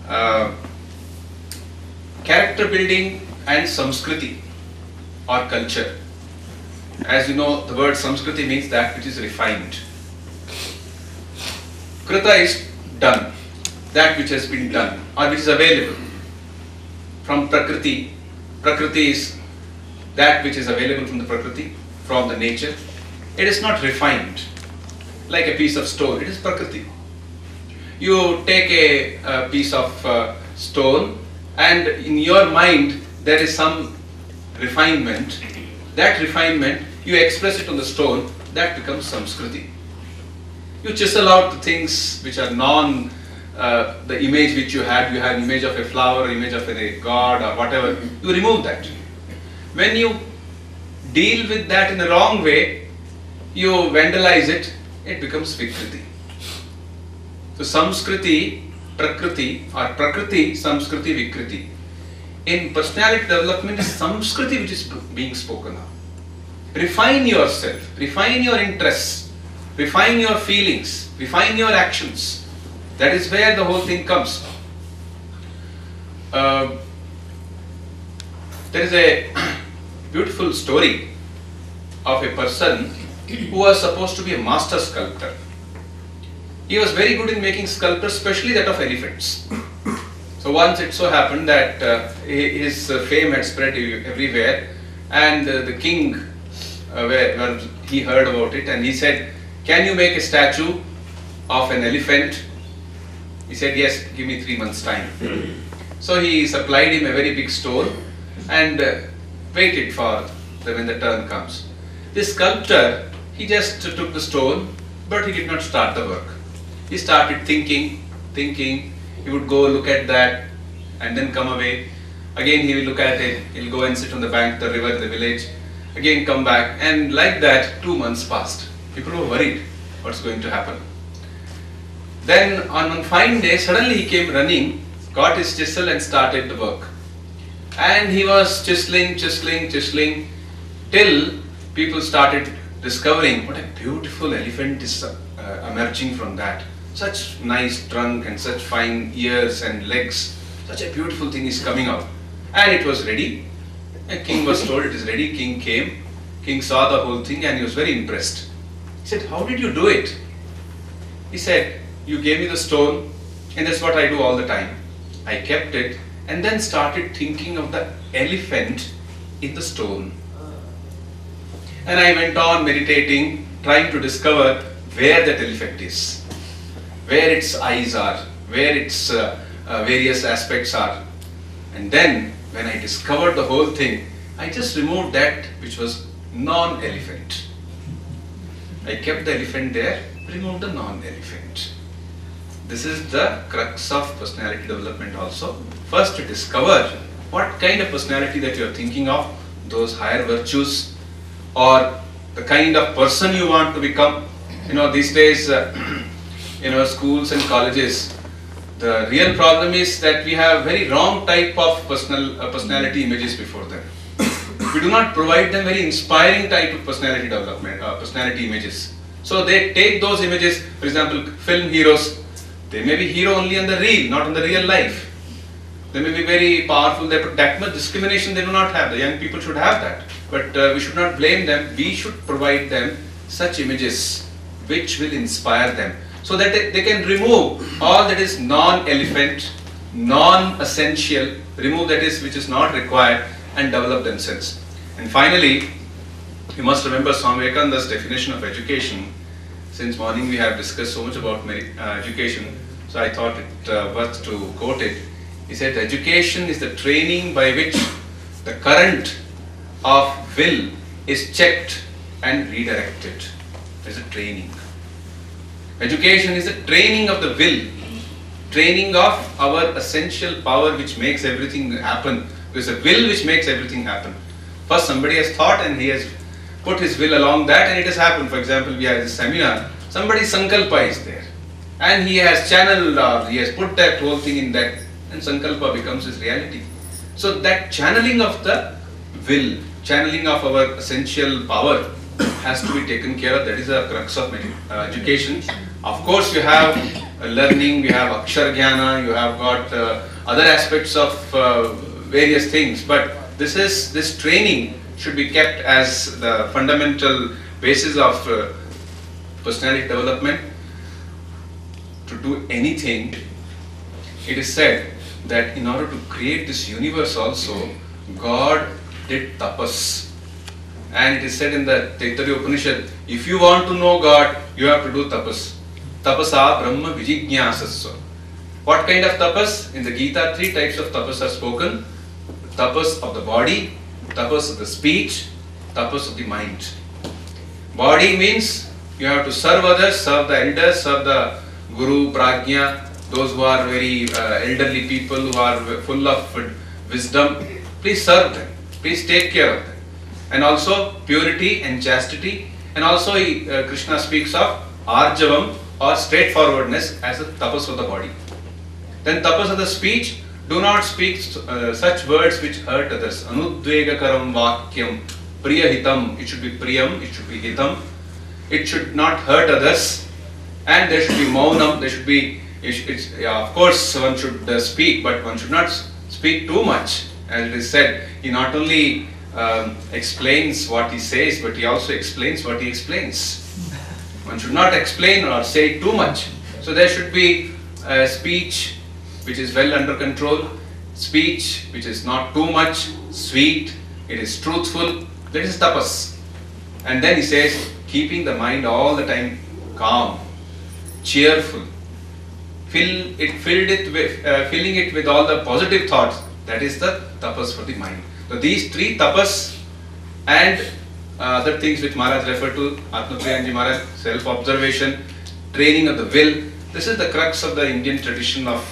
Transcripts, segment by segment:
uh, character building and Samskriti or culture. As you know, the word Samskriti means that which is refined. Krita is done, that which has been done or which is available from Prakriti. Prakriti is that which is available from the Prakriti, from the nature. It is not refined like a piece of stone, it is Prakriti. You take a piece of stone and in your mind there is some refinement. That refinement, you express it on the stone, that becomes Samskriti. You chisel out the things which are the image which you had an image of a flower, image of a god or whatever, you remove that. When you deal with that in the wrong way, you vandalize it, it becomes Vikriti. So Samskriti, Prakriti or Prakriti, Samskriti, Vikriti. In personality development, Samskriti which is being spoken of. Refine yourself, refine your interests, refine your feelings, refine your actions. That is where the whole thing comes. There is a beautiful story of a person who was supposed to be a master sculptor. He was very good in making sculptures, especially that of elephants. So once it so happened that his fame had spread everywhere, and the king, where he heard about it, and he said, "Can you make a statue of an elephant?" He said, "Yes, give me 3 months' time." So he supplied him a very big stone and waited for when the turn comes. This sculptor, he just took the stone, but he did not start the work. He started thinking. He would go look at that and then come away. Again he will look at it, he'll go and sit on the bank, the river, the village, again come back, and like that 2 months passed. People were worried, what's going to happen? Then on one fine day, suddenly he came running, got his chisel and started the work. And he was chiseling till people started discovering what a beautiful elephant is emerging from that. Such nice trunk and such fine ears and legs, such a beautiful thing is coming out. And it was ready. The king was told it is ready. King came. King saw the whole thing and he was very impressed. He said, "How did you do it?" He said, "You gave me the stone and that's what I do all the time." I kept it and then started thinking of the elephant in the stone. And I went on meditating, trying to discover where that elephant is, where its eyes are, where its various aspects are. And then when I discovered the whole thing, I just removed that which was non-elephant. I kept the elephant there, removed the non-elephant. This is the crux of personality development also. First to discover what kind of personality that you are thinking of, those higher virtues, or the kind of person you want to become. You know, these days, schools and colleges, the real problem is that we have very wrong type of personality images before them. We do not provide them very inspiring type of personality development, personality images. So they take those images, for example, film heroes. They may be hero only on the reel, not in the real life. They may be very powerful, but that much discrimination they do not have. The young people should have that. But we should not blame them. We should provide them such images which will inspire them, so that they can remove all that is non-elephant, non-essential, remove that is which is not required, and develop themselves. And finally, you must remember Swami Vivekananda's definition of education. Since morning we have discussed so much about education, so I thought it worth to quote it. He said, "Education is the training by which the current of will is checked and redirected." There is a training. Education is the training of the will, training of our essential power which makes everything happen. There is a will which makes everything happen. First somebody has thought and he has put his will along that and it has happened. For example, we have this seminar, somebody's sankalpa is there and he has channeled or he has put that whole thing in that, and sankalpa becomes his reality. So that channeling of the will, channeling of our essential power has to be taken care of. That is the crux of education. Of course, you have learning, you have Akshar Jnana, you have got other aspects of various things. But this training should be kept as the fundamental basis of personality development. To do anything, it is said that in order to create this universe also, God did tapas. And it is said in the Taittiriya Upanishad, if you want to know God, you have to do tapas. Tapasa Brahma Vijijñāsasva. What kind of tapas? In the Gita, 3 types of tapas are spoken. Tapas of the body, tapas of the speech, tapas of the mind. Body means you have to serve others, serve the elders, serve the Guru, Prajna, those who are very elderly people who are full of wisdom. Please serve them. Please take care of them. And also purity and chastity. And also Krishna speaks of arjavam or straightforwardness as a tapas of the body. Then tapas of the speech, do not speak such words which hurt others. Anudvegakaram vakyam priyahitam. It should be priyam, it should be hitam. It should not hurt others. And there should be maunam, there should be, of course one should speak, but one should not speak too much. As it is said, he not only explains what he says, but he also explains what he explains. One should not explain or say too much. So there should be speech which is well under control, speech which is not too much, sweet, it is truthful. That is tapas. And then he says, keeping the mind all the time calm, cheerful, filling it with all the positive thoughts. That is the tapas for the mind. So these 3 tapas and other things which Maharaj referred to, Atmapriyanji Maharaj, self-observation, training of the will. This is the crux of the Indian tradition of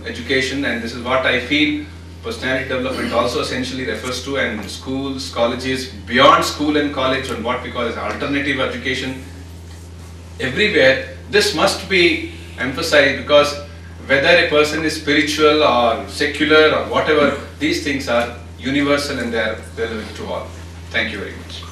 education, and this is what I feel personality development also essentially refers to, and schools, colleges, beyond school and college, and what we call as alternative education. Everywhere this must be emphasized, because whether a person is spiritual or secular or whatever, these things are universal and they are relevant to all. Thank you very much.